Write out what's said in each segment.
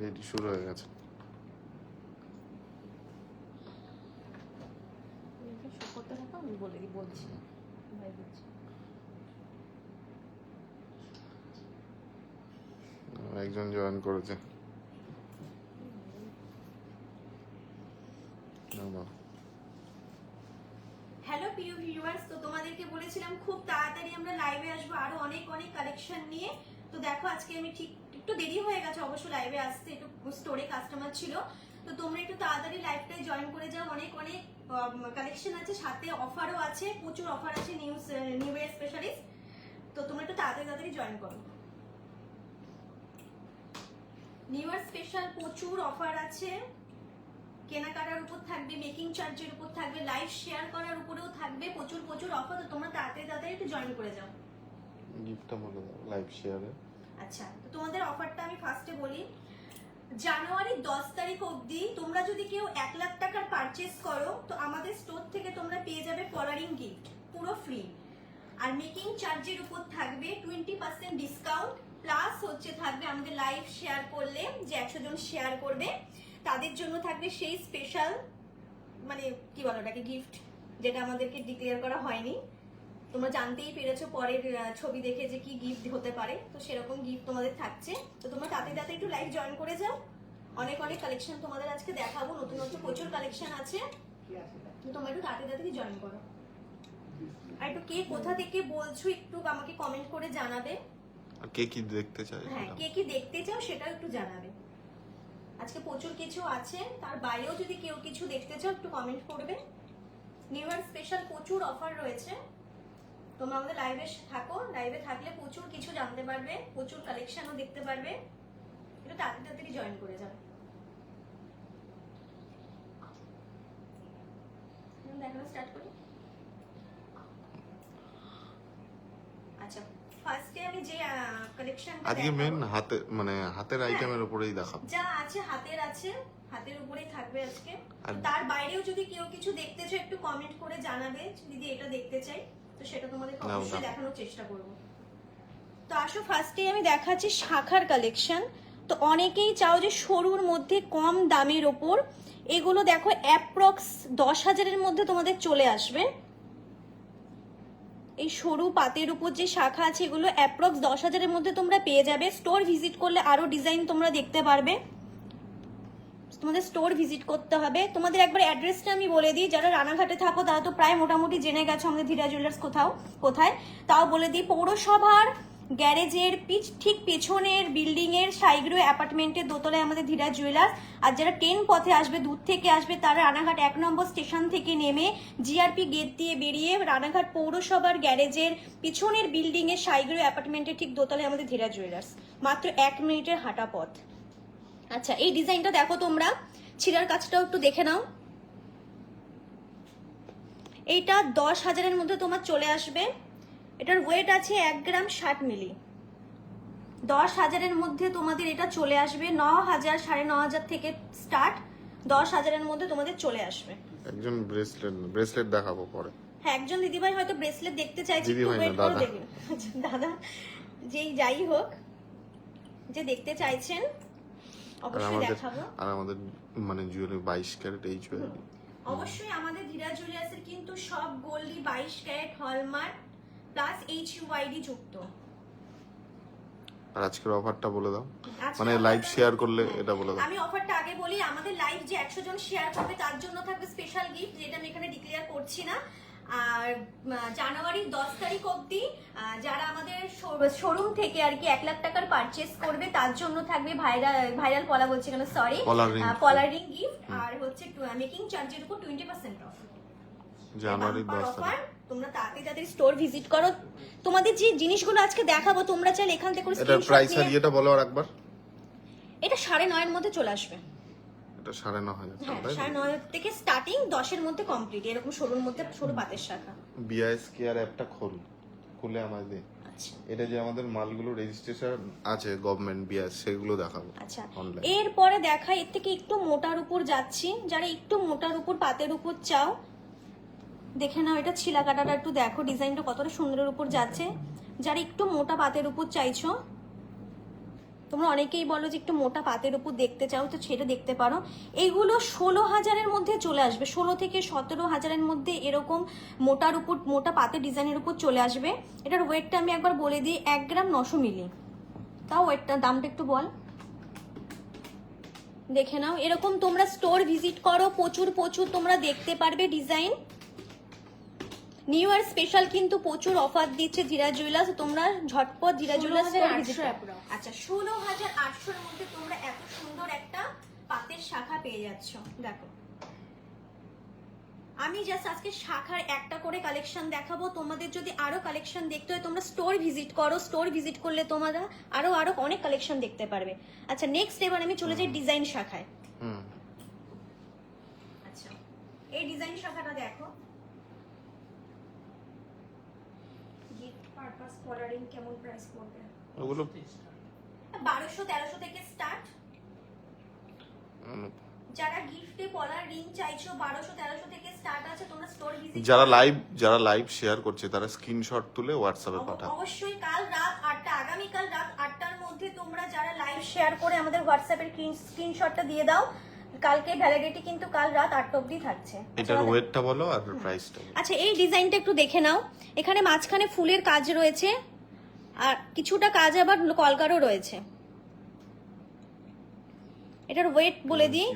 Ready শুরু হয়ে গেছে। একজন জয়েন করেছে। হ্যালো প্রিয় ভিউয়ার্স, তো তোমাদেরকে বলেছিলাম খুব তাড়াতাড়ি আমরা লাইভে আসবো আরো অনেক অনেক কালেকশন নিয়ে। তো দেখো আজকে আমি ঠিক একটু দেরি হয়ে গেছে অবশ্য লাইভে আসতে, একটু স্টোরে কাস্টমার ছিল। তো তোমরা একটু তাড়াতাড়ি লাইভটাই জয়েন করে যাও, অনেক অনেক কালেকশন আছে, সাথে অফারও আছে, প্রচুর অফার আছে নিউ ইয়ার স্পেশালিস্ট। তো তোমরা একটু তাড়াতাড়ি জয়েন করো। নিউ ইয়ার স্পেশাল প্রচুর অফার আছে, কেনাকাটার উপর থাকবে, মেকিং চার্জের উপর থাকবে, লাইভ শেয়ার করার উপরেও থাকবে, প্রচুর প্রচুর অফার। তো তোমরা তাড়াতাড়ি একটু জয়েন করে যাও। গিফটটা বলে দাও লাইভ শেয়ারে। আচ্ছা, তো তোমাদের অফারটা আমি ফার্স্টে বলি। জানুয়ারি 10 তারিখ অবধি তোমরা যদি কেউ 1 লাখ টাকার পারচেস করো, তো আমাদের স্টোর থেকে তোমরা পেয়ে যাবে কলারিং গিফট পুরো ফ্রি। আর মেকিং চার্জের উপর থাকবে 20% ডিসকাউন্ট, প্লাস হচ্ছে থাকবে আমাদের লাইভ শেয়ার করলে যে 100 জন শেয়ার করবে তাদের জন্য থাকবে সেই স্পেশাল, মানে কি বলো ওটাকে, গিফট, যেটা আমাদেরকে ডিক্লেয়ার করা হয়নি। তোমরা জানতেই পেরেছো পরের ছবি দেখে যে কি গিফট হতে পারে, তো সেরকম গিফট তোমাদের থাকছে। তো তোমরা তাড়াতাড়ি একটু লাইভ জয়েন করে যাও, অনেক অনেক কালেকশন তোমাদের আজকে দেখাবো, নতুন নতুন প্রচুর কালেকশন আছে। তো তোমরা একটু তাড়াতাড়ি জয়েন করো। আর একটু কে কোথা থেকে বলছো একটু আমাকে কমেন্ট করে জানাবে, আর কে কি দেখতে চায়। হ্যাঁ কে কি দেখতে চাও সেটা একটু জানাবে। আজকে প্রচুর কিছু আছে, তার বাইরেও যদি কেউ কিছু দেখতে চাও একটু কমেন্ট করবে। নিউ ইয়ার স্পেশাল প্রচুর অফার রয়েছে, তোমরা আমাদের লাইভে থাকো, লাইভে থাকলে প্রচুর কিছু জানতে পারবে, প্রচুর কালেকশনও দেখতে পারবে। একটু তাড়াতাড়ি জয়েন করে যাও। দেখানো স্টার্ট করি। আচ্ছা, ফার্স্টে আমি যে কালেকশনটা আজকে মেন হাতে মানে হাতের আইটেমের উপরেই দেখাবো। যা আছে হাতের উপরেই থাকবে আজকে। তার বাইরেও যদি কেউ কিছু দেখতে চায় একটু কমেন্ট করে জানাবে, দিদি এটা দেখতে চাই, তো সেটা তোমাদের অবশ্যই দেখানোর চেষ্টা করব। তো আসো ফার্স্টে আমি দেখাচ্ছি শাখার কালেকশন। তো অনেকেই চাও যে সরুর মধ্যে কম দামের ওপর, এগুলো দেখো অ্যাপ্রক্স 10,000-এর মধ্যে তোমাদের চলে আসবে। এই সরু পাতের উপর যে শাখা আছে এগুলো অ্যাপ্রক্স 10,000-এর মধ্যে তোমরা পেয়ে যাবে। স্টোর ভিজিট করলে আরো ডিজাইন তোমরা দেখতে পারবে, তোমাদের স্টোর ভিজিট করতে হবে। তোমাদের একবার অ্যাড্রেসটা আমি বলে দিই, যারা রানাঘাটে থাকো তারা তো প্রায় মোটামুটি জেনে গেছো আমাদের ধীরা জুয়েলার্স কোথায়, তাও বলে দিই। পৌরসভার গ্যারেজের ঠিক পেছনের বিল্ডিং এর সাইগ্রো অ্যাপার্টমেন্টের দোতলায় আমাদের ধীরা জুয়েলার্স। আর যারা ট্রেন পথে আসবে, দূর থেকে আসবে, তারা রানাঘাট 1 নম্বর স্টেশন থেকে নেমে জিআরপি গেট দিয়ে বেরিয়ে রানাঘাট পৌরসভার গ্যারেজের পিছনের বিল্ডিং এর সাইগ্রো অ্যাপার্টমেন্টের ঠিক দোতলায় আমাদের ধীরা জুয়েলার্স, মাত্র 1 মিনিটের হাঁটা পথ। আচ্ছা, এই ডিজাইনটা দেখো তোমরা, ছিঁড়ার কাজটাও একটু দেখে নাও। এইটা 10,000-এর মধ্যে তোমার চলে আসবে। এটার ওয়েট আছে 1 গ্রাম 60 মিলি। 10,000-এর মধ্যে তোমাদের এটা চলে আসবে। 9,000 9,500 থেকে স্টার্ট, 10,000-এর মধ্যে তোমাদের চলে আসবে। একজন ব্রেসলেট দেখাবো পরে। হ্যাঁ, একজন দিদিভাই হয়তো ব্রেসলেট দেখতে চাইছে, দিদিভাই না দাদা, দাদা যেই যাই হোক, যে দেখতে চাইছেন অবশ্যই দেখাবো। আর আমাদের মানে জুয়েলারি 22 ক্যারেট এই জুয়েলারি অবশ্যই আমাদের ধীরা জুয়েলার্সের কিন্তু সব গোল্ডই 22 ক্যারেট হলমার্ক প্লাস HUID যুক্ত। আর আজকের অফারটা বলে দাও, মানে লাইভ শেয়ার করলে এটা বলে দাও। আমি অফারটা আগে বলি, আমাদের লাইভ যে 100 জন শেয়ার করবে তার জন্য থাকবে স্পেশাল গিফট, যেটা আমি এখানে ডিক্লেয়ার করছি না। আর জানুয়ারি 10 তারিখ অবধি যারা আমাদের শোরুম থেকে আর কি 1 লাখ টাকার পারচেস করবে তার জন্য থাকবে ভাইরাল পলা বলছি কেন, সরি, পলারিং গিফট। আর হচ্ছে মেকিং চার্জের উপর 20% অফ। জানুয়ারি 10 তারিখ তোমরা তাড়াতাড়ি স্টোর ভিজিট করো। তোমাদের যে জিনিসগুলো আজকে দেখাবো তোমরা চাইলে এখান থেকে এটা প্রাইস আর এটা বলো আর একবার। এটা 9.5 এর মধ্যে চলে আসবে। এটা 9.5 হ্যাঁ, 9.5 থেকে স্টার্টিং, 10 এর মধ্যে কমপ্লিট, এরকম সরুর মধ্যে সরু পাতের শাখা। বিআইএস কেয়ার অ্যাপটা খুলে আমাদের দে। আচ্ছা, এটা যে আমাদের মালগুলো রেজিস্ট্রেশন আছে গভর্নমেন্ট বিআইএস, সেগুলো দেখাবো। আচ্ছা, অনলাইন। এরপরে দেখা এর থেকে একটু মোটার উপর যাচ্ছি, যারা একটু মোটার উপর পাতের উপর চাও দেখে নাও। এটা ছিলা কাটাটা একটু দেখো, ডিজাইনটা কতটা সুন্দরের উপর যাচ্ছে। যারা একটু মোটা পাতের উপর চাইছো তোমরা অনেকেই বলো যে একটু মোটা পাতের উপর দেখতে চাও, তো সেটা দেখতে পারো। এইগুলো 16,000-এর মধ্যে চলে আসবে, 16 থেকে 17,000-এর মধ্যে এরকম মোটার উপর, মোটা পাতের ডিজাইনের উপর চলে আসবে। এটার ওয়েটটা আমি একবার বলে দিই, 1 গ্রাম 900 মিলি। তাও ওয়েটটা, দামটা একটু বল, দেখে নাও। এরকম তোমরা স্টোর ভিজিট করো, প্রচুর প্রচুর তোমরা দেখতে পারবে ডিজাইন। নিউ ইয়ার স্পেশাল কিন্তু প্রচুর অফার দিচ্ছে ধীরাজ জুয়েলার্স, তোমরা ঝটপট ধীরাজ জুয়েলার্স স্টোর ভিজিট করো। আচ্ছা, 16,800-এর মধ্যে তোমরা এত সুন্দর একটা পাতের শাখা পেয়ে যাচ্ছ। দেখো, আমি জাস্ট আজকে শাখার একটা করে কালেকশন দেখাবো। তোমাদের যদি আরো কালেকশন দেখতে হয় তোমরা স্টোর ভিজিট করো, স্টোর ভিজিট করলে তোমরা আরো আরো অনেক কালেকশন দেখতে পারবে। আচ্ছা, নেক্সট এবার আমি চলে যাই ডিজাইন শাখায়। আচ্ছা, এই ডিজাইন শাখাটা দেখো, গিফট পারপাস কলারিং কেমন প্রাইস পড়বে? ওগুলো 1200-1300 থেকে স্টার্ট। যারা গিফটে পলার রিং চাইছো 1200-1300 থেকে স্টার্ট আছে, তোমরা স্টোর ভিজিট। যারা লাইভ শেয়ার করছে তারা স্ক্রিনশট তুলে হোয়াটসঅ্যাপে পাঠাও। অবশ্যই কাল রাত 8টা, আগামীকাল রাত 8টার মধ্যে তোমরা যারা লাইভ শেয়ার করে আমাদের হোয়াটসঅ্যাপের স্ক্রিনশটটা দিয়ে দাও। কালকে ভ্যালিডিটি কিন্তু কাল রাত 8টা অবধি থাকছে। এটার ওয়েটটা বলো আর প্রাইসটা। আচ্ছা, এই ডিজাইনটা একটু দেখে নাও। এখানে মাঝখানে ফুলের কাজ রয়েছে আর কিছুটা কাজ আবার কলকারও রয়েছে। এটার ওয়েট বলে দিই,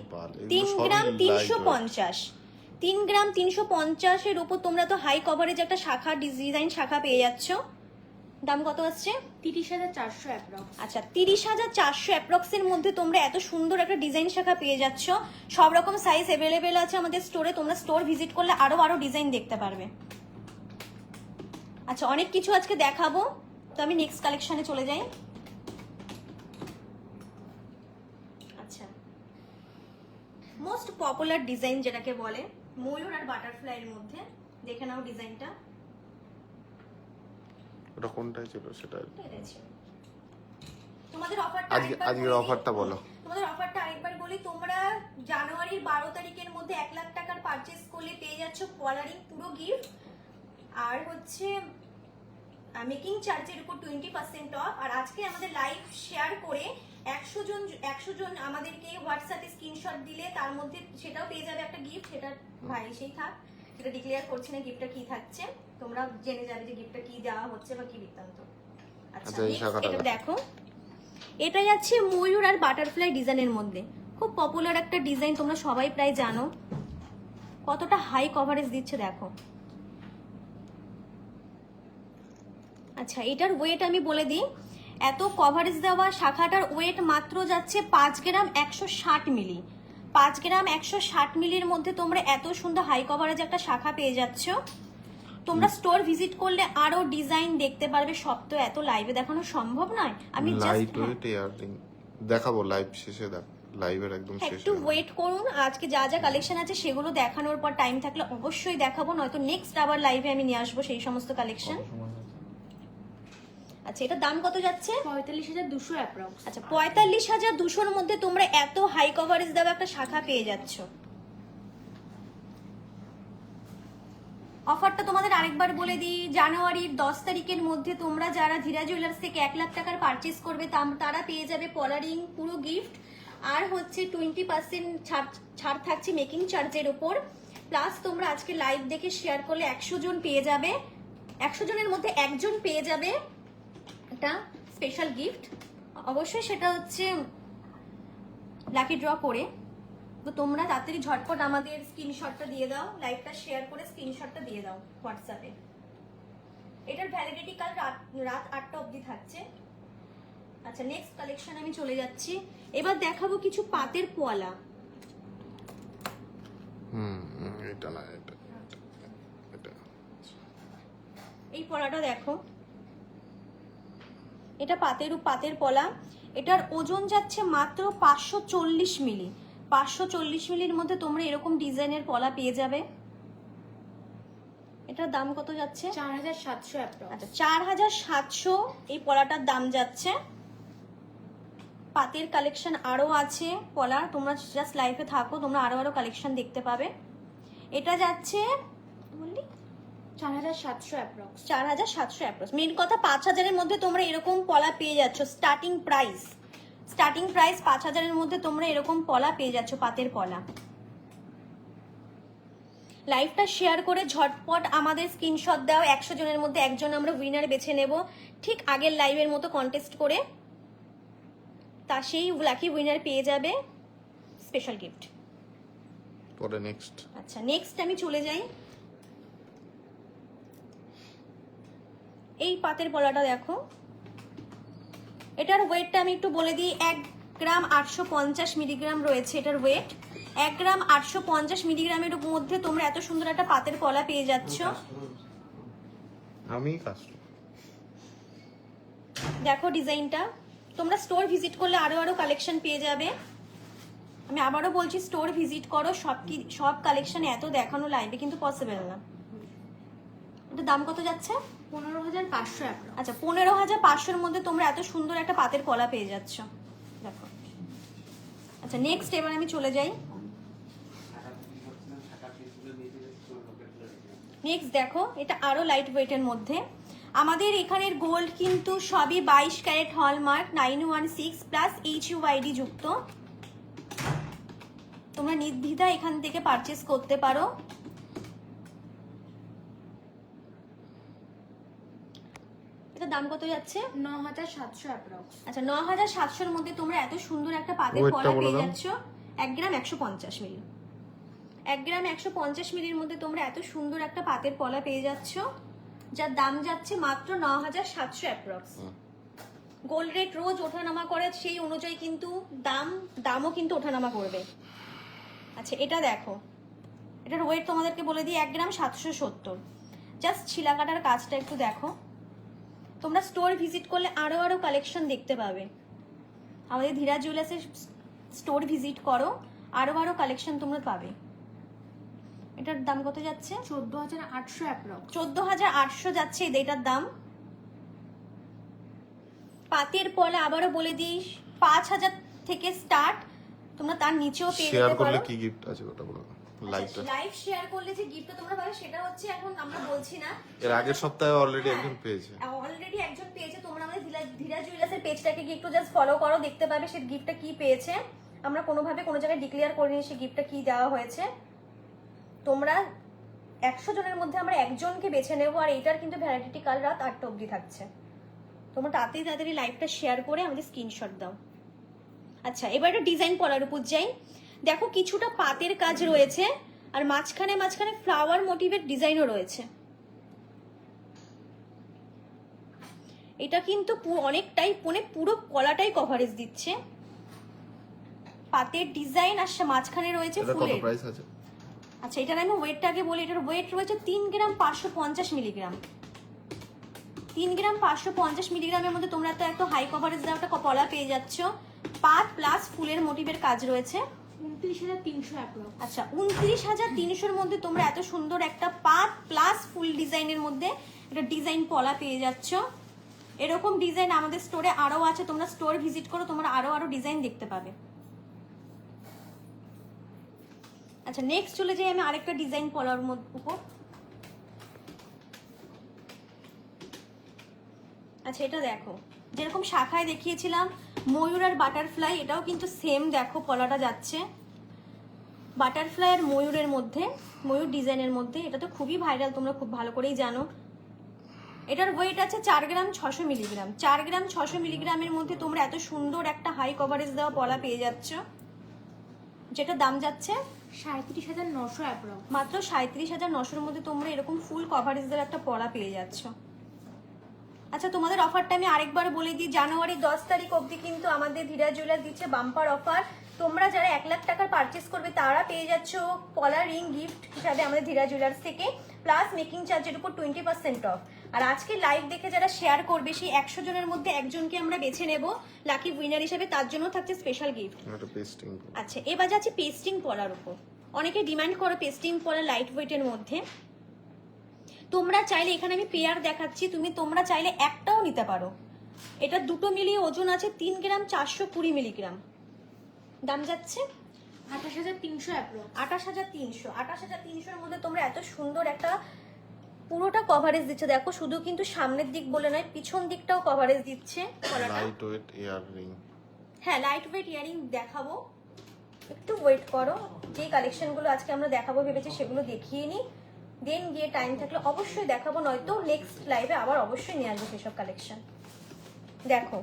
3 গ্রাম 350। 3 গ্রাম 350-এর উপর তোমরা তো হাই কভারেজ একটা শাখা, ডিজাইন শাখা পেয়ে যাচ্ছ। দাম কত আসছে? 30,400 অ্যাপ্রক্স। আচ্ছা, 30,400 অ্যাপ্রক্সের মধ্যে তোমরা এত সুন্দর একটা ডিজাইন শাখা পেয়ে যাচ্ছ। সব রকম সাইজ অ্যাভেলেবেল আছে আমাদের স্টোরে, তোমরা স্টোর ভিজিট করলে আরো আরো ডিজাইন দেখতে পারবে। আচ্ছা, অনেক কিছু আজকে দেখাবো, তো আমি নেক্সট কালেকশনে চলে যাই। আচ্ছা, মোস্ট পপুলার ডিজাইন যেটাকে বলে ময়ূর আর বাটারফ্লাই এর মধ্যে, দেখে নাও ডিজাইনটা। ওটা কোনটাই ছিল সেটা? তোমাদের অফারটা আজকের অফারটা বলো। তোমাদের অফারটা আরেকবার বলি, তোমরা জানুয়ারির 12 তারিখের মধ্যে 1 লাখ টাকার পারচেজ করলে পেয়ে যাচ্ছ কলারিং পুরো গিফট, আর হচ্ছে মেকিং চার্জের উপর 20% অফ। আর আজকে আমাদের লাইভ শেয়ার করে 100 জন আমাদেরকে হোয়াটসঅ্যাপে স্ক্রিনশট দিলে তার মধ্যে সেটাও পেয়ে যাবে একটা গিফট। সেটা ভাই সেই থাক, সেটা ডিক্লেয়ার করছি না গিফটটা কি থাকছে, তোমরা জেনে যাবে যে গিফটটা কি দেওয়া হচ্ছে বা কি বৃত্তান্ত। আচ্ছা, এটা দেখো, এটা যাচ্ছে ময়ূর আর বাটারফ্লাই ডিজাইনের মধ্যে, খুব পপুলার একটা ডিজাইন, তোমরা সবাই প্রায় জানো। কতটা হাই কভারেজ দিচ্ছে দেখো। আচ্ছা, এটার ওয়েট আমি বলে দিই, এত কভারেজ দেওয়া শাখাটার ওয়েট মাত্র যাচ্ছে 5 গ্রাম 160 মিলি। 5 গ্রাম 160 মিলির মধ্যে তোমরা এত সুন্দর হাই কভারেজ একটা শাখা পেয়ে যাচ্ছ। তোমরা স্টোর ভিজিট করলে আরো ডিজাইন দেখতে পারবে, সব তো এত লাইভে দেখানো সম্ভব নয়। আমি জাস্ট দেখাবো লাইভ শেষে, লাইভের একদম শেষে একটু ওয়েট করুন। আজকে যা যা কালেকশন আছে সেগুলো দেখানোর পর টাইম থাকলে অবশ্যই দেখাবো, নয়তো নেক্সট আবার লাইভে আমি নিয়ে আসবো সেই সমস্ত কালেকশন। আচ্ছা, এটা দাম কত যাচ্ছে? 45,200 অ্যাপ্রক্স। আচ্ছা, 45,200-র মধ্যে তোমরা এত হাই কভারেজ দেওয়া একটা শাখা পেয়ে যাচ্ছ। অফারটা তোমাদের আরেকবার বলে দিই, জানুয়ারির 10 তারিখের মধ্যে তোমরা যারা ধীরাজ জুয়েলার্স থেকে 1 লাখ টাকার পারচেজ করবে তারা পেয়ে যাবে পলারিং পুরো গিফট, আর হচ্ছে 20% ছাড় থাকছে মেকিং চার্জের উপর। প্লাস তোমরা আজকে লাইভ দেখে শেয়ার করলে 100 জন পেয়ে যাবে, 100 জনের মধ্যে একজন পেয়ে যাবে একটা স্পেশাল গিফট। অবশ্যই সেটা হচ্ছে লাকি ড্র করে। তো তোমরা তাড়াতাড়ি ঝটপট আমাদের স্ক্রিনশটটা দিয়ে দাও, লাইভটা শেয়ার করে স্ক্রিনশটটা দিয়ে দাও হোয়াটসঅ্যাপে। এটার ভ্যালিডিটি কাল রাত 8টা অবধি থাকছে। আচ্ছা, নেক্সট কালেকশন আমি চলে যাচ্ছি। এবার দেখাবো কিছু পাতের পোয়ালা। এটা না, এটা এই পলাটা দেখো, এটা পাতের পলা। এটার ওজন যাচ্ছে মাত্র 540 মিলি। 540 মিলির মধ্যে তোমরা এরকম ডিজাইনের পলা পেয়ে যাবে। এটার দাম কত যাচ্ছে? 4,700 অ্যাপ্রক্স। আচ্ছা, 4,700 এই পলাটার দাম যাচ্ছে। পাতের কালেকশন আরো আছে পলা, তোমরা জাস্ট লাইভে থাকো, তোমরা আরো আরো কালেকশন দেখতে পাবে। এটা যাচ্ছে বললি 4,700 অ্যাপ্রক্স। 4,700 অ্যাপ্রক্স। মেন কথা 5,000-এর মধ্যে তোমরা এরকম পলা পেয়ে যাচ্ছ, স্টার্টিং প্রাইস স্টার্টিং প্রাইস 5000-এর মধ্যে তোমরা এরকম পলা পেয়ে যাচ্ছ, পাতের পলা। লাইভটা শেয়ার করে ঝটপট আমাদের স্ক্রিনশট দাও, 100 জনের মধ্যে একজন আমরা উইনার বেছে নেব, ঠিক আগের লাইভের মতো কন্টেস্ট করে। তা সেই লাকি উইনার পেয়ে যাবে স্পেশাল গিফট। পরে নেক্সট। আচ্ছা, নেক্সট আমি চলে যাই। এই পাতের পলাটা দেখো, এটার ওয়েটটা আমি একটু বলে দিই। 1 গ্রাম 850 মিলিগ্রাম রয়েছে এটার ওয়েট। 1 গ্রাম 850 মিলিগ্রামের মধ্যে তোমরা এত সুন্দর একটা পাতের পলা পেয়ে যাচ্ছ। আমি কাস্টমার। দেখো ডিজাইনটা, তোমরা স্টোর ভিজিট করলে আরো কালেকশন পেয়ে যাবে। আমি আবারও বলছি, স্টোর ভিজিট করো। সব কালেকশন এত দেখানো লাইভে কিন্তু পসিবল না। এটা দাম কত যাচ্ছে? 15,500 অ্যাপ্রক্স। আচ্ছা, 15,500-এর মধ্যে তোমরা এত সুন্দর একটা পাতের পলা পেয়ে যাচ্ছ। দেখো। আচ্ছা, নেক্সট এবার আমি চলে যাই। নেক্সট দেখো, এটা আরো লাইট ওয়েটের মধ্যে। আমাদের এখানের গোল্ড কিন্তু সবই 22 ক্যারেট হলমার্ক 916 প্লাস HUID যুক্ত। তোমরা নির্দ্বিধায় এখান থেকে পারচেস করতে পারো। এটা দাম কত যাচ্ছে? 9,700 অ্যাপ্রক্স। আচ্ছা, 9,700-এর মধ্যে তোমরা এত সুন্দর একটা পাতের ওয়েটটা পলা বলে পেয়ে দাও। যাচ্ছ। 1 গ্রাম 150 মিলি। 1 গ্রাম 150 মিলির মধ্যে তোমরা এত সুন্দর একটা পাতের পলা পেয়ে যাচ্ছ, যার দাম যাচ্ছে মাত্র 9,700 অ্যাপ্রক্স। গোল্ড রেট রোজ ওঠানামা করে, সেই অনুযায়ী কিন্তু দামও কিন্তু ওঠানামা করবে। আচ্ছা, এটা দেখো, এটার ওয়েট তোমাদেরকে বলে দিই 1 গ্রাম 770। জাস্ট ছিলা কাটার কাজটা একটু দেখো। তোমরা স্টোর ভিজিট করলে আরো কালেকশন দেখতে পাবে। আমাদের ধীরা জুয়েলার্সের স্টোর ভিজিট করো, আরো কালেকশন তোমরা পাবে। এটার দাম কত যাচ্ছে? 14,800 অ্যাপ্রক্স। 14,800 যাচ্ছে এটার দাম। পাতের পলা আবারও বলে দিই 5,000 থেকে স্টার্ট, তোমরা তার নিচেও পেয়ে শেয়ার যেতে করলে পারো। কি গিফট আছে ওটা বলো। লাইভটা লাইভ শেয়ার করলে যে গিফটটা তোমরা পাবে সেটা হচ্ছে এখন আমরা বলছি না। এর আগের সপ্তাহে অলরেডি একজন পেয়েছে। অলরেডি একজন পেয়েছে। তোমরা আমাদের ধীরা জুয়েলার্সের পেজটাকে গিয়ে একটু জাস্ট ফলো করো, দেখতে পাবে সে গিফটটা কি পেয়েছে। আমরা কোনোভাবে কোনো জায়গায় ডিক্লেয়ার করিনি সে গিফটটা কি দেওয়া হয়েছে। তোমরা 100 জনের মধ্যে আমরা একজনকে বেছে নেবো, আর এইটার কিন্তু ভ্যালিডিটি কাল রাত 8টা অবধি থাকছে। তোমরা তাড়াতাড়ি লাইভটা শেয়ার করে আমাদের স্ক্রিনশট দাও। আচ্ছা, এবার একটা ডিজাইন পলার উপর যাই। দেখো, কিছুটা পাতের কাজ রয়েছে, আর মাঝখানে ফ্লাওয়ার মোটিভের ডিজাইনও রয়েছে। এটা কিন্তু অনেকটাই পুরো কলাটাই কভারেজ দিচ্ছে। পাতের ডিজাইন আর মাঝখানে রয়েছে এটা কত ফুলের। প্রাইস আছে? আচ্ছা, এটার আমি ওয়েটটা আগে বলি। এটার ওয়েট রয়েছে 3 গ্রাম 550 মিলিগ্রাম। 3 গ্রাম 550 মিলিগ্রামের মধ্যে তোমরা তো এত হাই কভারেজ দেওয়া একটা পলা পেয়ে যাচ্ছ। পাত প্লাস ফুলের মোটিভের কাজ রয়েছে। 29,300 অ্যাপ্রক্স। আচ্ছা, 29,300-এর মধ্যে তোমরা এত সুন্দর একটা পাত প্লাস ফুল ডিজাইনের মধ্যে একটা ডিজাইন পলা পেয়ে যাচ্ছ। এরকম ডিজাইন আমাদের স্টোরে আরো আছে, তোমরা স্টোর ভিজিট করো, তোমরা আরো ডিজাইন দেখতে পাবে। আচ্ছা, নেক্সট চলে যাই আমি আরেকটা ডিজাইন পলার উপর। আচ্ছা, এটা দেখো, যেরকম শাখায় দেখিয়েছিলাম ময়ূর আর বাটারফ্লাই, এটাও কিন্তু সেম দেখো পলাটা যাচ্ছে বাটারফ্লাই আর ময়ূরের মধ্যে, ময়ূর ডিজাইনের মধ্যে। এটা তো খুবই ভাইরাল, তোমরা খুব ভালো করেই জানো। এটার ওয়েট আছে 4 গ্রাম 600 মিলিগ্রাম। 4 গ্রাম 600 মিলিগ্রামের মধ্যে তোমরা এত সুন্দর একটা হাই কভারেজ দেওয়া পলা পেয়ে যাচ্ছ, যেটা দাম যাচ্ছে 37,900 অ্যাপ্রক্স। মাত্র 37,900-এর মধ্যে তোমরা এরকম ফুল কভারেজ দেওয়া একটা পলা পেয়ে যাচ্ছ। আচ্ছা, তোমাদের অফারটা আমি আরেকবার বলে দিই। জানুয়ারি 10 তারিখ অবধি কিন্তু আমাদের ধীরা জুয়েলার্স দিচ্ছে বাম্পার অফার। তোমরা যারা 1 লাখ টাকার পারচেস করবে তারা পেয়ে যাচ্ছ পলা রিং গিফট হিসাবে আমাদের ধীরা জুয়েলার্স থেকে, প্লাস মেকিং চার্জের উপর 20% অফ। আর আজকে লাইভ দেখে যারা শেয়ার করবে সেই 100 জনের মধ্যে একজনকে আমরা বেছে নেব লাকি উইনার হিসেবে, তার জন্য থাকছে স্পেশাল গিফট। এটা পেস্টিং। আচ্ছা, এবার যাচ্ছে পেস্টিং পলার উপর। অনেকে ডিমান্ড করে পেস্টিং পলা লাইট ওয়েটের মধ্যে। তোমরা চাইলে, এখানে আমি পেয়ার দেখাচ্ছি, তোমরা চাইলে একটাও নিতে পারো। এটা দুটো মিলিয়ে ওজন আছে 3 গ্রাম 420 মিলিগ্রাম। দাম যাচ্ছে 28,300 অ্যাপ্রক্স। 28,300। 28,300-এর মধ্যে তোমরা এত সুন্দর একটা পুরোটা কভারেজ দিচ্ছে। দেখো, শুধু কিন্তু সামনের দিক বলে নয়, পিছন দিকটাও কভারেজ দিচ্ছে পলাটা। লাইট ওয়েট ইয়ার রিং। হ্যাঁ, লাইট ওয়েট ইয়ারিং দেখাবো, একটু ওয়েট করো। যে কালেকশনগুলো আজকে আমরা দেখাবো ভেবেছি সেগুলো দেখিয়ে নিই, দেন গিয়ে টাইম থাকলে অবশ্যই দেখাবো, নয়তো নেক্সট লাইভে আবার অবশ্যই নিয়ে আসবো সেসব কালেকশন। দেখো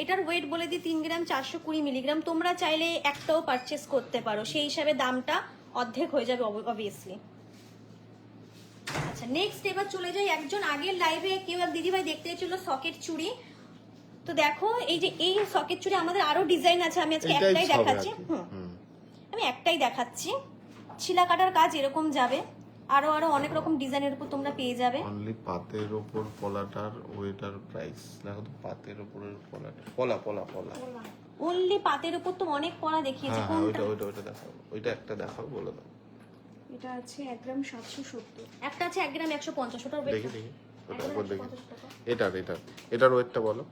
এটার ওয়েট বলে দিই 3 গ্রাম 420 মিলিগ্রাম। তোমরা চাইলে একটাও পারচেস করতে পারো, সেই হিসাবে দামটা অর্ধেক হয়ে যাবে অবভিয়াসলি। আচ্ছা নেক্সট এবার চলে যাই, একজন আগের লাইভে কেউ এক দিদিভাই দেখতে ছিল সকেট চুড়ি। তো দেখো এই যে এই সকেট চুড়ি আমাদের আরো ডিজাইন আছে, আমি আজকে একটাই দেখাচ্ছি। আমি একটাই দেখাচ্ছি। ছিলা কাটার কাজ এরকম যাবে, আরো আরো অনেক রকম ডিজাইনের উপর তোমরা পেয়ে যাবে। অনলি পাতের উপর পলাটার ওইটার প্রাইস দেখো তো, পাতের উপরের পলাটা, পলা পলা পলা অনলি পাতের উপর তো অনেক পড়া দেখিয়েছে। হ্যাঁ কোনটা? ওইটা দেখাও, ওইটা একটা দেখাও, বলে দাও। এটা আছে 1 গ্রাম 770। একটা আছে 1 গ্রাম 150, ওটার দেখি দেখি ওটা এক একবার গ্রাম দেখি। 150 টাকা। এটার ওয়েটটা বলো।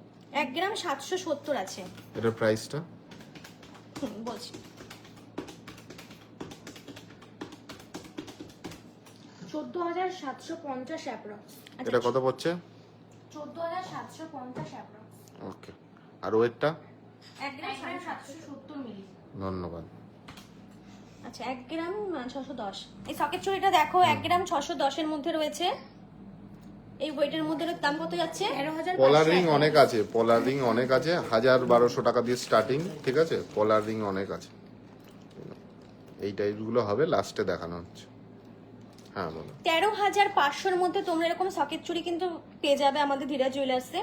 1 গ্রাম 770 আছে। এটার প্রাইসটা বলছি 14750 অ্যাপ্রক্স। এটা কত পড়ছে? 14750 অ্যাপ্রক্স। ওকে, আর ওয়েটটা? 1 গ্রাম 770 মিলি। ধন্যবাদ। আচ্ছা 1 গ্রাম 610। এই সকেট চুড়িটা দেখো 1 গ্রাম 610 এর মধ্যে রয়েছে। এই ওয়েটের মধ্যে দাম কত যাচ্ছে? 13500। পলার রিং অনেক আছে, পলার রিং অনেক আছে, 1000-1200 টাকা দিয়ে স্টার্টিং, ঠিক আছে? পলার রিং অনেক আছে, এই টাইপগুলো হবে লাস্টে দেখানো হচ্ছে। হ্যাঁ বলো। 13500 এর মধ্যে তোমরা এরকম সকেট চুড়ি কিন্তু পেয়ে যাবে আমাদের ধীরা জুয়েলার্সে।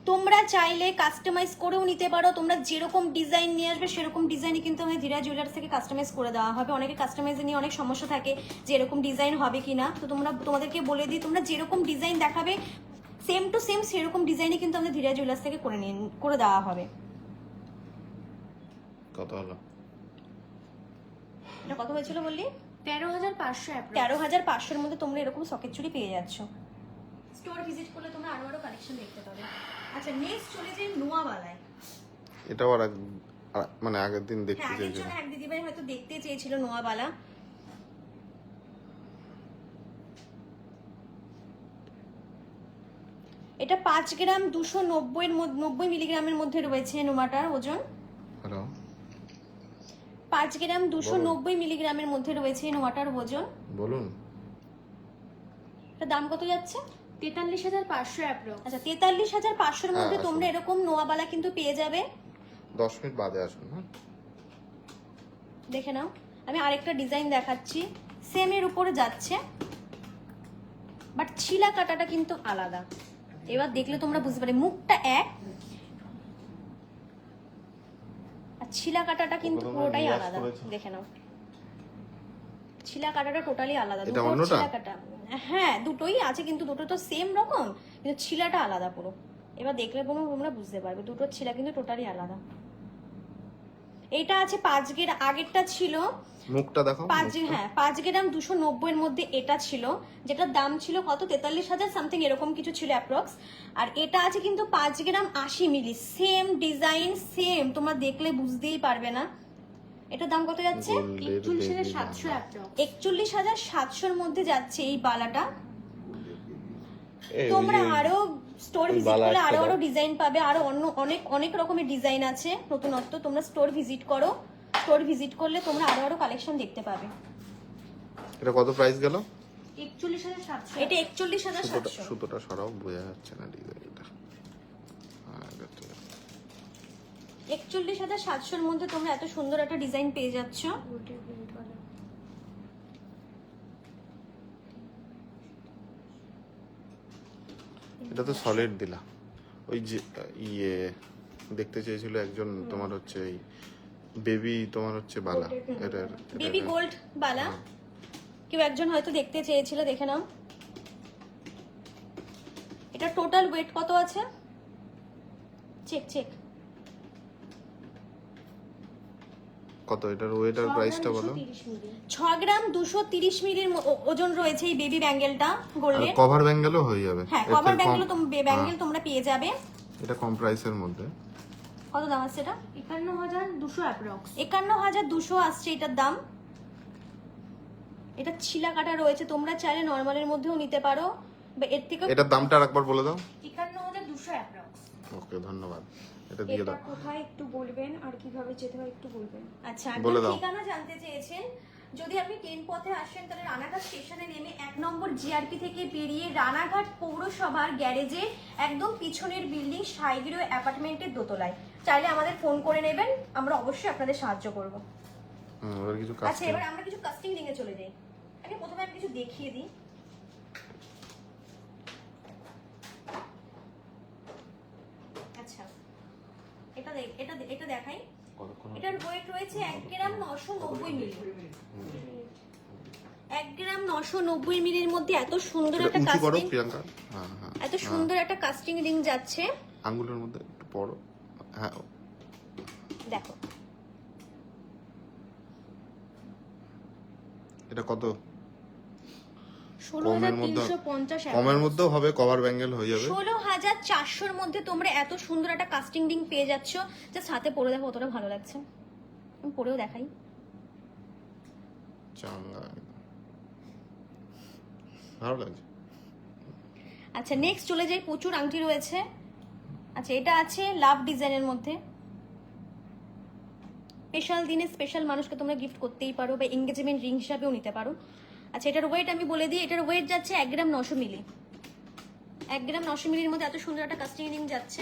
তোমরা চাইলে কাস্টমাইজ করেও নিতে পারো, তোমরা যেরকম ডিজাইন নিয়ে আসবে সেরকম ডিজাইনই কিন্তু আমাদের ধীরা জুয়েলার্স থেকে কাস্টমাইজ করে দেওয়া হবে। অনেকে কাস্টমাইজে নিয়ে অনেক সমস্যা থাকে যে এরকম ডিজাইন হবে কিনা, তো তোমাদেরকে বলে দিই, তোমরা যেরকম ডিজাইন দেখাবে সেম টু সেম সেরকম ডিজাইনই কিন্তু আমাদের ধীরা জুয়েলার্স থেকে করে দেওয়া হবে। কত হলো? এটা কত হয়েছিল বললি? 13500 অ্যাপ্রক্স। 13500 এর মধ্যে তোমরা এরকম সকেট চুড়ি পেয়ে যাচ্ছ। স্টোর ভিজিট করলে তোমরা আরো আরো কালেকশন দেখতে পাবে। আচ্ছা নেক্সট চলে যাই নোয়াবালায়। এটাও মানে আগের দিন দেখতে হ্যাঁ, আগের চেয়েছিলাম। জন্য এক দিদিভাই হয়তো দেখতে চেয়েছিল নোয়াবালা। এটা 5 গ্রাম 290 মিলিগ্রামের মধ্যে রয়েছে নোমাটার ওজন। হ্যালো, 5 গ্রাম 290 মিলিগ্রামের মধ্যে রয়েছে নোমাটার ওজন। বলুন। এটার দাম কত যাচ্ছে? 43500 অ্যাপ্রক্স। আচ্ছা 43500 এর মধ্যে হ্যাঁ, তোমরা এরকম নোয়াবালা কিন্তু পেয়ে যাবে। 10 মিনিট বাদে আসুন। হ্যাঁ, দেখে নাও, আমি আরেকটা ডিজাইন দেখাচ্ছি, সেম এর উপরে যাচ্ছে, বাট ছিলা কাটাটা কিন্তু আলাদা। এবার দেখলে তোমরা বুঝতে পারবে, মুখটা এক আর ছিলা কাটাটা কিন্তু তোমরা পুরোটাই রিয়াজ আলাদা। করেছো? দেখে নাও, ছিলা কাটাটা টোটালি আলাদা। এটা দুটো অন্যটা? ছিলা কাটা, হ্যাঁ দুটোই আছে, কিন্তু দুটো তো সেম রকম, কিন্তু ছিলাটা আলাদা পুরো। এবার দেখলে তোমরা বুঝতে পারবে দুটোর ছিলা কিন্তু টোটালি আলাদা। এটা আছে 5 গ্রাম, আগেরটা ছিল মুখটা দেখো। 5 গ্রাম 290 এর মধ্যে এটা ছিল, যেটার দাম ছিল কত 43,000 সামথিং এরকম কিছু ছিল অ্যাপ্রক্স। আর এটা আছে কিন্তু 5 গ্রাম 80 মিলি, সেম ডিজাইন সেম, তোমরা দেখলে বুঝতেই পারবে না। এটার দাম কত যাচ্ছে? 41700 অ্যাপ্রক্স। 41,700 এর মধ্যে যাচ্ছে এই বালাটা। এই তোমরা ওই যে আরো স্টোর ওই ভিজিট বালা করলে একটা আরো দাও। আরো ডিজাইন পাবে, আরো অন্য অনেক রকমের ডিজাইন আছে নতুনত্ব। তোমরা স্টোর ভিজিট করো, স্টোর ভিজিট করলে তোমরা আরো আরো কালেকশন দেখতে পাবে। এটা কত প্রাইস গেল? 41700। এটা 41,700। সুতোটা সরাও, বোঝা যাচ্ছে না ডিজাইনটা। হ্যাঁ, এটা ঠিক আছে। 41,700 এর মধ্যে তোমরা এত সুন্দর একটা ডিজাইন পেয়ে যাচ্ছ। এটা তো সলিড দিলা। ওই যে ইয়ে দেখতে চেয়েছিল একজন, তোমার হচ্ছে এই বেবি, তোমার হচ্ছে বালা, এটার বেবি গোল্ড বালা কেউ একজন হয়তো দেখতে চেয়েছিল, দেখে নাও। এটা টোটাল ওয়েট কত আছে? চেক কত? এটার ওয়েট আর প্রাইসটা বলো। 6 গ্রাম 230 মিলির ওজন রয়েছে এই বেবি ব্যাঙ্গেলটা আর গোল্ডের। কভার ব্যাঙ্গেলও হয়ে যাবে। হ্যাঁ, এর কভার থেকে কম- ব্যাঙ্গেল তোমরা পেয়ে যাবে। এটা কম প্রাইসের মধ্যে। কত দাম আছে এটা? 51200 অ্যাপ্রক্স। 51,200 আসছে এটার দাম। এটা ছিলা কাটা রয়েছে, তোমরা চাইলে নরমালের মধ্যেও নিতে পারো, বা এর থেকে এটার দামটা আরেকবার বলে দাও। 51200 অ্যাপ্রক্স। ওকে, ধন্যবাদ। এটা দিয়ে এটা দাও। কোথায় একটু বলবেন আর কিভাবে যেতে হয় একটু বলবেন। আচ্ছা, বলে একদম দাও। ঠিকানা জানতে চেয়েছেন। যদি আপনি ট্রেন পথে আসেন তাহলে রানাঘাট স্টেশনে নেমে 1 নম্বর জিআরপি থেকে বেরিয়ে রানাঘাট পৌরসভার গ্যারেজে একদম পিছনের বিল্ডিং সাইগ্রো অ্যাপার্টমেন্টের দোতলায়। চাইলে আমাদের ফোন করে নেবেন, আমরা অবশ্যই আপনাদের সাহায্য করব। এবার কিছু আচ্ছা, কাস্টম। এবার আমরা কিছু কাস্টিং রিংয়ে চলে যাই। আগে প্রথমে আমি কিছু দেখিয়ে দিই। আচ্ছা, এটা দেখাই। এটার ওয়েট রয়েছে 1 গ্রাম 990 মিলি। 1 গ্রাম 990 মিলির মধ্যে এত সুন্দর এটা একটা উঁচু করো কাস্টিং, প্রিয়াঙ্কা। হ্যাঁ হ্যাঁ, এত সুন্দর একটা কাস্টিং রিং যাচ্ছে। আঙ্গুলের মধ্যে একটু পড়ো। হ্যাঁ, দেখো এটা কত? 16,350 কমের মধ্যেও হবে, কভার ব্যাঙ্গেল হয়ে যাবে। 16,400-র মধ্যে তোমরা এত সুন্দর একটা কাস্টিং রিং পেয়ে যাচ্ছ। জাস্ট হাতে পরে দেখো কতটা ভালো লাগছে। আমি পরেও দেখাই। চাঙ্গা, ভালো লাগছে। আচ্ছা, নেক্সট চলে যাই। প্রচুর আংটি রয়েছে। আচ্ছা, এটা আছে লাভ ডিজাইনের মধ্যে। স্পেশাল দিনে স্পেশাল মানুষকে তোমরা গিফট করতেই পারো বা এঙ্গেজমেন্ট রিং হিসাবেও নিতে পারো। আচ্ছা, এটার ওয়েট আমি বলে দিই। এটার ওয়েট যাচ্ছে 1 গ্রাম 900 মিলি। 1 গ্রাম 900 মিলির মধ্যে এত সুন্দর একটা কাস্টিং রিং যাচ্ছে।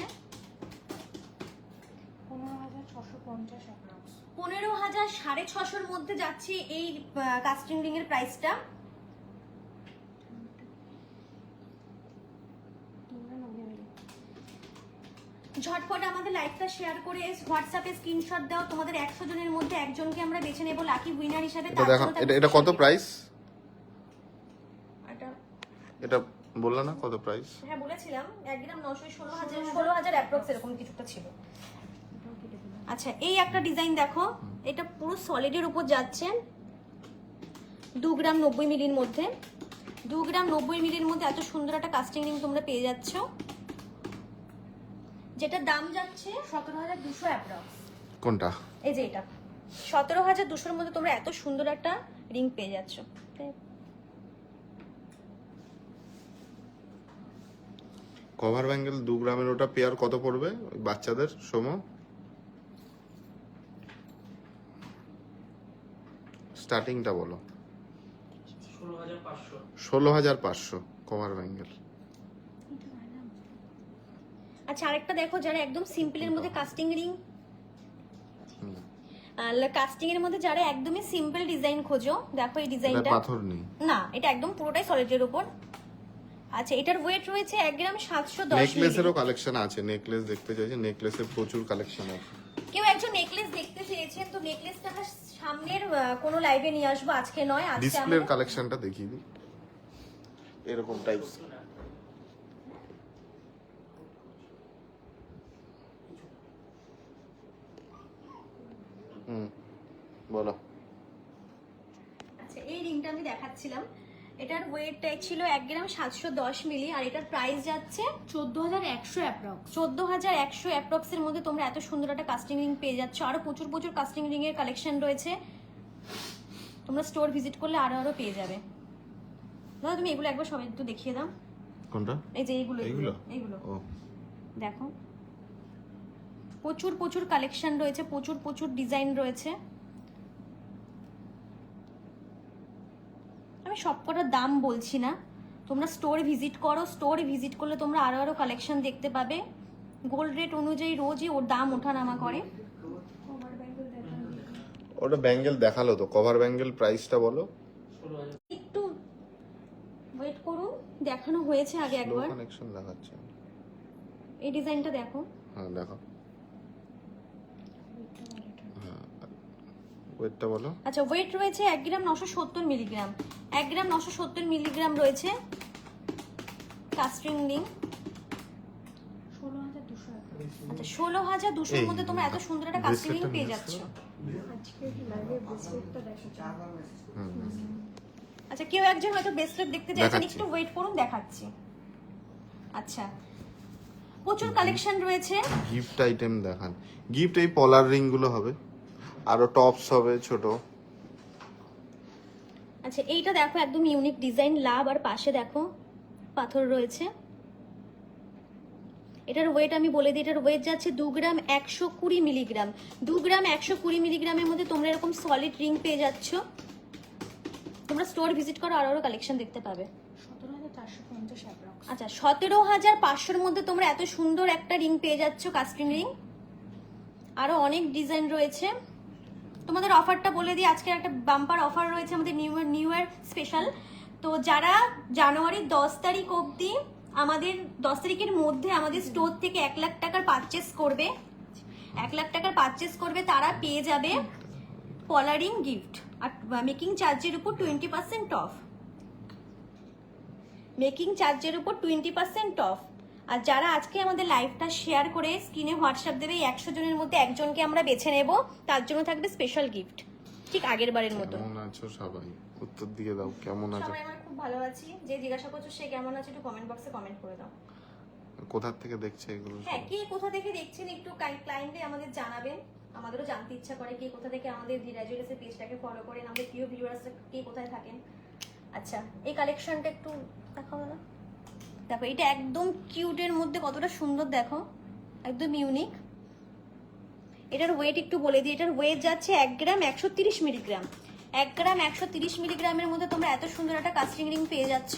15,650 অ্যাপ্রক্স। 15,650-র মধ্যে যাচ্ছে এই কাস্টিং রিং এর প্রাইসটা। ঝটপট আমাদের লাইভটা শেয়ার করে হোয়াটসঅ্যাপে স্ক্রিনশট দাও। তোমাদের 100 জনের মধ্যে একজনকে আমরা বেছে নেব লাকি উইনার হিসেবে। এটা দেখো, এটা কত প্রাইস? এটা বললা না কত প্রাইস? হ্যাঁ বলেছিলাম 1 গ্রাম 900, 16,000 অ্যাপ্রক্স এরকম কিছুটা ছিল। আচ্ছা, এই একটা ডিজাইন দেখো। এটা পুরো সলিডের উপর যাচ্ছে। 2 গ্রাম 90 মিলির মধ্যে। 2 গ্রাম 90 মিলির মধ্যে এত সুন্দর একটা কাস্টিং রিং তোমরা পেয়ে যাচ্ছ, যেটা দাম যাচ্ছে 17,200 অ্যাপ্রক্স। কোনটা? এই যে এটা 17,200-র মধ্যে তোমরা এত সুন্দর একটা রিং পেয়ে যাচ্ছ। কভার ব্যাঙ্গেল 2 গ্রামের, ওটা পেয়ার কত পড়বে ওই বাচ্চাদের সম? স্টার্টিংটা বলো। 16,500 কভার ব্যাঙ্গেল। আচ্ছা, আরেকটা দেখো, যারা একদম সিম্পলের মধ্যে কাস্টিং রিং, কাস্টিং এর মধ্যে যারা একদমই সিম্পল ডিজাইন খোঁজো, দেখো এই এটা ডিজাইনটা। পাথর নেই না, এটা একদম পুরোটাই সলিডের উপর। আচ্ছা, এটার ওয়েট রয়েছে 1 গ্রাম 710 মিলি। নেকলেসেরও কালেকশন আছে। নেকলেস দেখতে চাইছে, নেকলেসের প্রচুর কালেকশন আছে। কেউ একজন নেকলেস দেখতে চেয়েছেন, তো নেকলেসটা আমরা সামনের কোনো লাইভে নিয়ে আসবো, আজকে নয়। আজকে ডিসপ্লের আমরা কালেকশনটা দেখিয়ে দিই, এরকম টাইপস। বলো। আচ্ছা, এই রিংটা আমি দেখাচ্ছিলাম। এটার ওয়েটটা ছিল 1 গ্রাম 710 মিলি, আর এটার প্রাইস যাচ্ছে 14,100 অ্যাপ্রক্স। 14,100 অ্যাপ্রক্স এর মধ্যে তোমরা এত সুন্দর একটা কাস্টিং রিং পেয়ে যাচ্ছ। আরো প্রচুর প্রচুর কাস্টিং রিং এর কালেকশন রয়েছে, তোমরা স্টোর ভিজিট করলে আরো পেয়ে যাবে। দাদা, তুমি এগুলো একবার সবাই একটু দেখিয়ে দাও। কোনটা? এই যে এইগুলো এইগুলো ও দেখো, প্রচুর প্রচুর কালেকশন রয়েছে, প্রচুর প্রচুর ডিজাইন রয়েছে। আমি সবকটার দাম বলছি না, তোমরা স্টোর ভিজিট করো। স্টোর ভিজিট করলে তোমরা আরো কালেকশন দেখতে পাবে। গোল্ড রেট অনুযায়ী রোজই ওর দাম ওঠানামা করে। কভার ব্যাঙ্গেল দেখান। ওটা ব্যাঙ্গেল দেখালো তো, কভার ব্যাঙ্গেল প্রাইসটা বলো। একটু ওয়েট করুন, দেখানো হয়েছে আগে একবার। কানেকশন দেখাচ্ছে। এই ডিজাইনটা দেখো। হ্যাঁ দেখো, হ্যাঁ ওয়েটটা বলো। আচ্ছা, ওয়েট রয়েছে 1 গ্রাম 970 মিলিগ্রাম। 1 গ্রাম 970 মিলিগ্রাম রয়েছে কাস্টিং রিং। 16,200 অ্যাপ্রক্স। আচ্ছা, 16,200-র মধ্যে তোমরা এত সুন্দর একটা কাস্টিং রিং পেয়ে যাচ্ছ। আজকে লাইভে ব্রেসলেটটা দেখাচ্ছি। আচ্ছা, কেউ একজন হয়তো ব্রেসলেট দেখতে চাইছেন, দেখাচ্ছি। একটু ওয়েট করুন, দেখাচ্ছি। আচ্ছা, প্রচুর কালেকশন রয়েছে। গিফট আইটেম দেখান। গিফট এই পলার রিং গুলো হবে, আরো টপস হবে ছোট। আচ্ছা, এইটা দেখো, একদম ইউনিক ডিজাইন, লাভ, আর পাশে দেখো পাথর রয়েছে। এটার ওয়েট আমি বলে দিই, এটার ওয়েট যাচ্ছে 2 গ্রাম 120 মিলিগ্রাম। 2 গ্রাম 120 মিলিগ্রামের মধ্যে তোমরা এরকম সলিড রিং পেয়ে যাচ্ছ। তোমরা স্টোর ভিজিট করো, আরো কালেকশন দেখতে পাবে। 17,450 অ্যাপ্রক্স। আচ্ছা 17,500-র মধ্যে তোমরা এত সুন্দর একটা রিং পেয়ে যাচ্ছ, কাস্টিং রিং। আরো অনেক ডিজাইন রয়েছে। তোমাদের অফারটা বলে দিই, আজকে একটা বাম্পার অফার রয়েছে আমাদের নিউ ইয়ার স্পেশাল। তো যারা জানুয়ারির 10 তারিখ অবধি আমাদের 10 তারিখের মধ্যে আমাদের স্টোর থেকে 1 লাখ টাকার পারচেস করবে, 1 লাখ টাকার পারচেস করবে, তারা পেয়ে যাবে পলারিং গিফট আর মেকিং চার্জের উপর 20% অফ। মেকিং চার্জের উপর 20% অফ। আর যারা আজকে আমাদের লাইভটা শেয়ার করে স্ক্রিনে হোয়াটসঅ্যাপ দেবে, এই 100 জনের মধ্যে একজনকে আমরা বেছে নেব, তার জন্য থাকবে স্পেশাল গিফট, ঠিক আগের বারের মতো। কেমন আছো সবাই? উত্তর দিয়ে দাও, কেমন আছো? সবাই আমরা খুব ভালো আছি। যে জিজ্ঞাসা করছো সে কেমন আছে একটু কমেন্ট বক্সে কমেন্ট করে দাও। কোথা থেকে দেখছে এগুলো? হ্যাঁ, কে কোথা থেকে দেখছেন একটু ক্লায়েন্টে আমাদের জানাবেন, আমাদেরও জানতে ইচ্ছা করে কে কোথা থেকে আমাদের ধীরা জুয়েলার্সের পেজটাকে ফলো করেন, আমাদের প্রিয় ভিউয়ার্সরা কে কোথায় থাকেন। আচ্ছা এই কালেকশনটা একটু দেখাও না। দেখো এটা একদম কিউটের মধ্যে কতটা সুন্দর, দেখো একদম ইউনিক। এটার ওয়েট একটু বলে দিই, এটার ওয়েট যাচ্ছে 1 গ্রাম 130 মিলিগ্রাম। 1 গ্রাম 130 মিলিগ্রামের মধ্যে তোমরা এত সুন্দর একটা কাস্টিং রিং পেয়ে যাচ্ছ।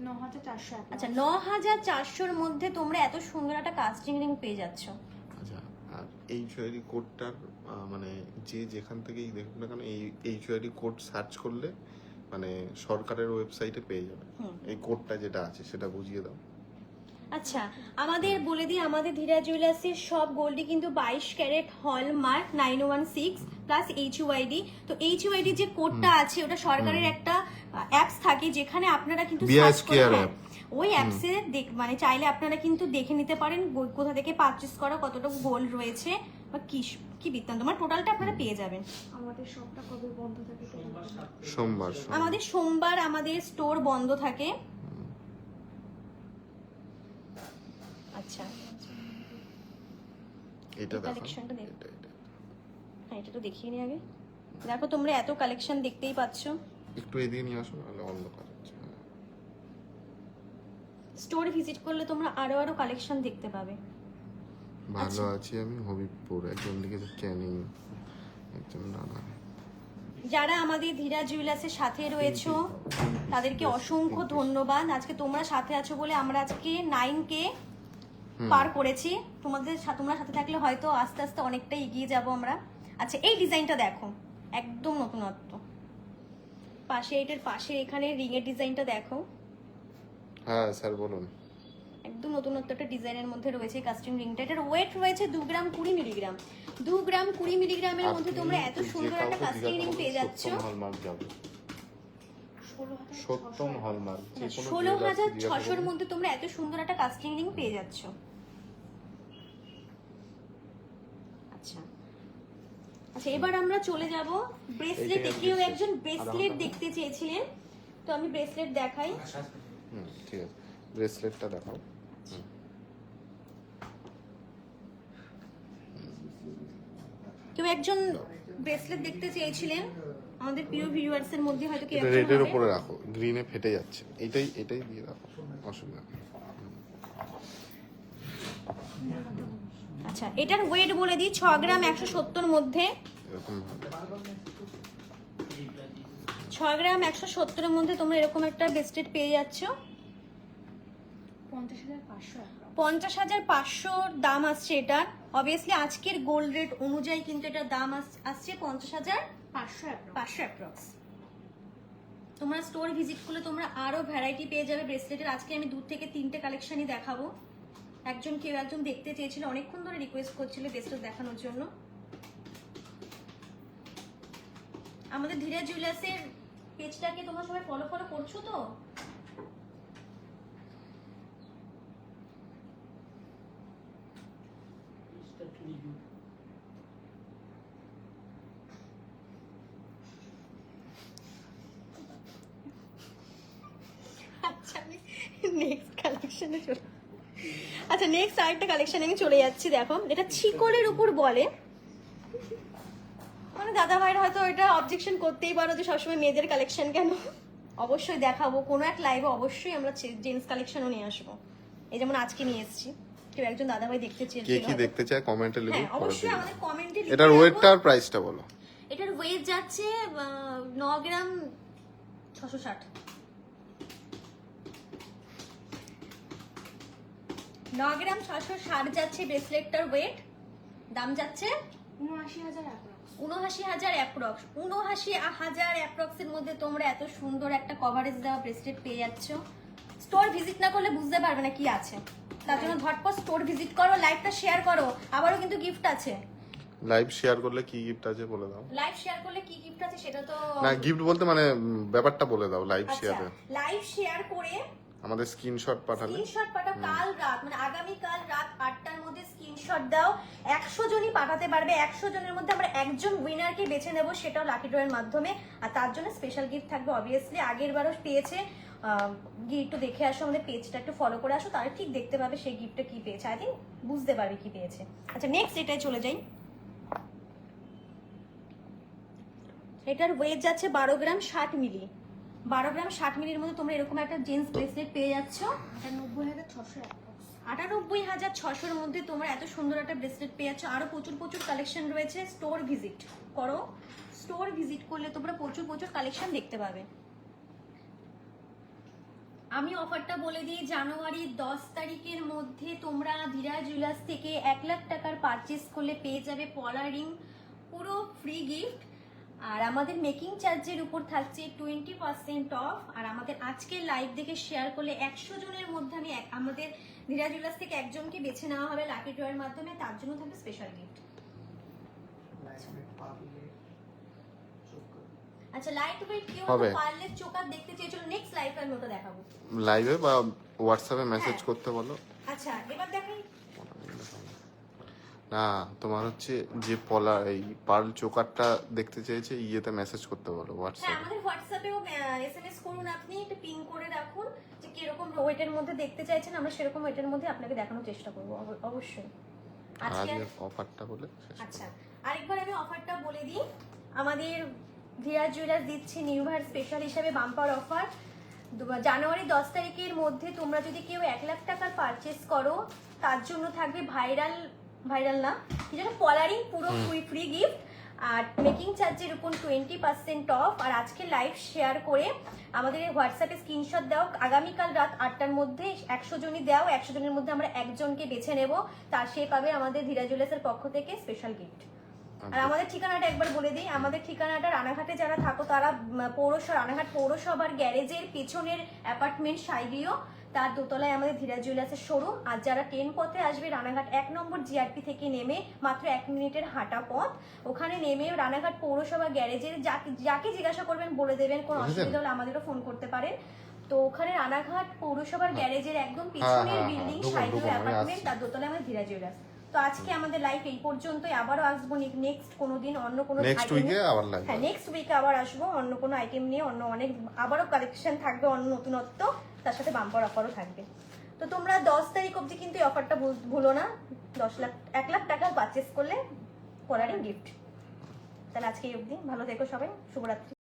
9,400 অ্যাপ্রক্স। আচ্ছা 9,400-র মধ্যে তোমরা এত সুন্দর একটা কাস্টিং রিং পেয়ে যাচ্ছ। আচ্ছা, আর এই জুয়েলারি কোডটার মানে যে যেখান থেকেই দেখুন না কেন এই জুয়েলারি কোড সার্চ করলে মানে সরকারের ওয়েবসাইটে পেয়ে যাবে। এই কোডটা যেটা আছে সেটা বুঝিয়ে দাও। আচ্ছা আমাদের বলে দিই, আমাদের ধীরা জুয়েলার্সের সব গোল্ডই কিন্তু 22 ক্যারেট হলমার্ক 916 প্লাস HUID। তো HUID যে কোডটা আছে ওটা সরকারের একটা অ্যাপস থাকে, যেখানে আপনারা কিন্তু BIS সার্চ করে Care app। ওই অ্যাপসে মানে চাইলে আপনারা কিন্তু দেখে নিতে পারেন কোথা থেকে পারচেস করা, কতটা গোল্ড রয়েছে বা কি বৃত্তান্ত, মানে টোটালটা আপনারা পেয়ে যাবেন। আমাদের শপটা কবে বন্ধ থাকে তো সোমবার আমাদের সোমবার আমাদের স্টোর বন্ধ থাকে। আচ্ছা এটা দেখো, কালেকশনটা দেখো। এটা হ্যাঁ এটা তো দেখিয়ে নি আগে। দেখো তোমরা এত কালেকশন দেখতেই পাচ্ছ। একটু এদিকে নিয়ে আসো, নাহলে অন্ধকার হচ্ছে। স্টোর ভিজিট করলে তোমরা আরো কালেকশন দেখতে পাবে। ভালো আছি আমি, হবিবপুর। একজন লিখেছে ক্যানিং, একজন নানা। যারা আমাদের ধীরা জুয়েলার্সের সাথে রয়েছো তাদেরকে অসংখ্য ধন্যবাদ। আজকে তোমরা সাথে আছো বলে আমরা আজকে 9K পার করেছি। তোমরা সাথে থাকলে হয়তো আস্তে আস্তে অনেকটা এগিয়ে যাব আমরা। আচ্ছা এই ডিজাইনটা দেখো, একদম নতুনত্ব। পাশে এটার পাশে এখানে রিং এর ডিজাইনটা দেখো, হ্যাঁ স্যার বলুন। একদম নতুনত্ব একটা ডিজাইনের মধ্যে রয়েছে কাস্টিং রিংটা। এটার ওয়েট রয়েছে 2 গ্রাম 20 মিলিগ্রাম। 2 গ্রাম 20 মিলিগ্রামের মধ্যে তোমরা এত সুন্দর একটা কাস্টিং রিং পেয়ে যাচ্ছ। হলমার্ক যাবে, সত্যম হলমার্ক। 16,600-র মধ্যে তোমরা এত সুন্দর একটা কাস্টিং রিং পেয়ে যাচ্ছ। আচ্ছা আচ্ছা এবার আমরা চলে যাব ব্রেসলেট। কেউ একজন ব্রেসলেট দেখতে চেয়েছিলেন, তো আমি ব্রেসলেট দেখাই। ঠিক আছে, ব্রেসলেটটা দেখাও। কেউ একজন ব্রেসলেট দেখতে চেয়েছিলেন আমাদের প্রিয় ভিউয়ার্স এর মধ্যে, হয়তো কেউ এটা একজন রেডের হবে। উপরে রাখো, গ্রিনে ফেটে যাচ্ছে। এটাই দিয়ে রাখো, অসুবিধা নেই। আচ্ছা এটার ওয়েট বলে দিই 6 গ্রাম 170 মধ্যে। এরকম ভাবে 6 গ্রাম 170 এর মধ্যে তোমরা এরকম একটা ব্রেসলেট পেয়ে যাচ্ছ। 50,500 অ্যাপ্রক্স। 50,500 দাম আসছে এটার। অবভিয়াসলি আজকের গোল্ড রেট অনুযায়ী কিন্তু এটার দাম আসছে 50,500 অ্যাপ্রক্স। তোমরা স্টোর ভিজিট করলে তোমরা আরো ভ্যারাইটি পেয়ে যাবে ব্রেসলেটের। আজকে আমি 2 থেকে 3টে কালেকশনই দেখাবো। কেউ একজন দেখতে চেয়েছিল, অনেকক্ষণ ধরে রিকোয়েস্ট করছিল ব্রেসলেট দেখানোর জন্য। আমাদের ধীরা জুয়েলার্সের পেজটাকে তোমরা সবাই ফলো করছো তো? আচ্ছা আমি নেক্সট কালেকশনে চলে নেক্সট আরেকটা কালেকশনে আমি চলে যাচ্ছি। দেখো এটা চিকলের উপর বলে, মানে দাদা ভাইরা হয়তো এটা অবজেকশন করতেই পারো যে সবসময় মেয়েদের কালেকশন কেন। অবশ্যই দেখাবো কোনো এক লাইভে, অবশ্যই আমরা জেন্টস কালেকশনও নিয়ে আসবো। এই যেমন আজকে নিয়ে এসেছি, কেউ একজন দাদাভাই দেখতে কে চেয়েছিল। কি দেখতে চায় কমেন্টে লিখুন, হ্যাঁ পরে অবশ্যই দিয়ে আমাদের দেবো। কমেন্টে এটার ওয়েটটা আর প্রাইসটা বলো। এটার ওয়েট যাচ্ছে 9 গ্রাম 660। 9 গ্রাম 660 যাচ্ছে ব্রেসলেটটার ওয়েট। দাম যাচ্ছে 79,000 অ্যাপ্রক্স। 79,000 অ্যাপ্রক্স। 79,000 অ্যাপ্রক্সের মধ্যে তোমরা এত সুন্দর একটা কভারেজ দেওয়া ব্রেসলেট পেয়ে যাচ্ছ। স্টোর ভিজিট না করলে বুঝতে পারবে না কি আছে, তার জন্য ঝটপট স্টোর ভিজিট করো, লাইভটা শেয়ার করো। আবারও কিন্তু গিফট আছে। লাইভ শেয়ার করলে কি গিফট আছে বলে দাও। লাইভ শেয়ার করলে কি গিফট আছে সেটা তো না গিফট বলতে মানে ব্যাপারটা বলে দাও। লাইভ আচ্ছা, শেয়ারে লাইভ শেয়ার করে আমাদের স্ক্রিনশট পাঠালে, স্ক্রিনশট পাঠাও কাল রাত, মানে আগামী কাল রাত 8টার মধ্যে স্ক্রিনশট দাও। 100 জনই পাঠাতে পারবে। 100 জনের মধ্যে আমরা একজন উইনারকে বেছে নেব, সেটাও লাকি ড্রয়ের মাধ্যমে। আর তার জন্য স্পেশাল গিফট থাকবে অবভিয়াসলি। আগের বারও পেয়েছে, গিয়ে একটু দেখে আসো, আমাদের পেজটা একটু ফলো করে আসো, তাহলে ঠিক দেখতে পাবে সেই গিফটটা কি পেয়েছে। আই থিঙ্ক বুঝতে পারবে কি পেয়েছে। আচ্ছা নেক্সট এটাই চলে যাই। এটার ওয়েট যাচ্ছে 12 গ্রাম 60 মিলি। 12 গ্রাম 60 মিলির মধ্যে তোমরা এরকম একটা জেন্টস ব্রেসলেট পেয়ে যাচ্ছ। 98,600 অ্যাপ্রক্স। 98,600-র মধ্যে তোমরা এত সুন্দর একটা ব্রেসলেট পেয়ে যাচ্ছ। আরো প্রচুর প্রচুর কালেকশন রয়েছে। স্টোর ভিজিট করো, স্টোর ভিজিট করলে তোমরা প্রচুর প্রচুর কালেকশন দেখতে পাবে। আমি অফারটা বলে দিই, জানুয়ারির 10 তারিখের মধ্যে তোমরা ধীরা জুয়েলার্স থেকে 1 লাখ টাকার পারচেস করলে পেয়ে যাবে পলা রিং, পুরো ফ্রি গিফট। আর আমাদের মেকিং চার্জের উপর থাকছে 20% অফ। আর আমাদের আজকের লাইভ দেখে শেয়ার করলে 100 জনের মধ্যে আমাদের ধীরা জুয়েলার্স থেকে একজনকে বেছে নেওয়া হবে লাকি ড্রয়ের মাধ্যমে, তার জন্য থাকবে স্পেশাল গিফট। আচ্ছা লাইট ওয়েট কেউ হবে। পারলে চোকার দেখতে চেয়েছিল, নেক্সট লাইভ আমি ওটা দেখাবো। লাইভে বা হোয়াটসঅ্যাপে মেসেজ হ্যাঁ। করতে বলো। আচ্ছা এবার দেখাই। না তোমার হচ্ছে যে পলা এই পার্ল চোকারটা দেখতে চেয়েছে, ইয়েতে মেসেজ করতে বলো হ্যাঁ হোয়াটসঅ্যাপে। আমাদের হোয়াটসঅ্যাপেও এসএমএস করুন, আপনি একটা পিন করে রাখুন যে কিরকম ওয়েটের মধ্যে দেখতে চাইছেন, আমরা সেরকম ওয়েটের মধ্যে আপনাকে দেখানোর চেষ্টা করব অবশ্যই। আর আজকে আজকে অফারটা বলে শেষ করো। আচ্ছা আরেকবার আমি অফারটা বলে দিই। আমাদের ধীরা জুয়েলার্স দিচ্ছে নিউ ইয়ার স্পেশাল হিসেবে বাম্পার অফার। জানুয়ারি 10 তারিখের মধ্যে তোমরা যদি কেউ 1 লাখ টাকার পারচেস করো, তার জন্য থাকবে ভাইরাল না কি যেন পলারিং, পুরো ফ্রি গিফট। আর মেকিং চার্জের উপর 20% অফ। আর আজকে লাইভ শেয়ার করে আমাদের হোয়াটসঅ্যাপে স্ক্রিনশট দাও। আগামীকাল রাত 8টার মধ্যে 100 জনই দাও, 100 জনের মধ্যে আমরা একজনকে বেছে নেব, তার সে পাবে আমাদের ধীরা জুয়েলার্সের পক্ষ থেকে স্পেশাল গিফট। আর আমাদের ঠিকানাটা একবার বলে দিই। আমাদের ঠিকানাটা রানাঘাটে যারা থাকো তারা রানাঘাট পৌরসভার গ্যারেজের পেছনের অ্যাপার্টমেন্ট সাইডিও, তার দোতলায় আমাদের ধীরা জুয়েলার্সের শোরুম। আর যারা ট্রেন পথে আসবে রানাঘাট 1 নম্বর জিআরপি থেকে নেমে মাত্র 1 মিনিটের হাঁটা পথ, ওখানে নেমে রানাঘাট পৌরসভা গ্যারেজের যাকে জিজ্ঞাসা করবেন বলে দেবেন, কোনো অসুবিধা হলে আমাদেরও ফোন করতে পারেন। তো ওখানে রানাঘাট পৌরসভার গ্যারেজের একদম পিছনের বিল্ডিং সাইডিও অ্যাপার্টমেন্ট, তার দোতলায় আমাদের ধীরা জুয়েলার্স। তো আজকে আমাদের লাইভ এই পর্যন্তই। আবারও আসবো নেক্সট কোনো দিন অন্য কোনো নেক্সট উইকে আবার লাইভ। হ্যাঁ নেক্সট উইকে আবার আসবো অন্য কোনো আইটেম নিয়ে, অন্য অনেক আবারও কালেকশন থাকবে, অন্য নতুনত্ব, তার সাথে বাম্পার অফারও থাকবে। তো তোমরা 10 তারিখ অবধি কিন্তু এই অফারটা ভুলো না। 1 লাখ টাকা পারচেস করলে পলারিং গিফট। তাহলে আজকে এই অবধি, ভালো থেকো সবাই, শুভরাত্রি।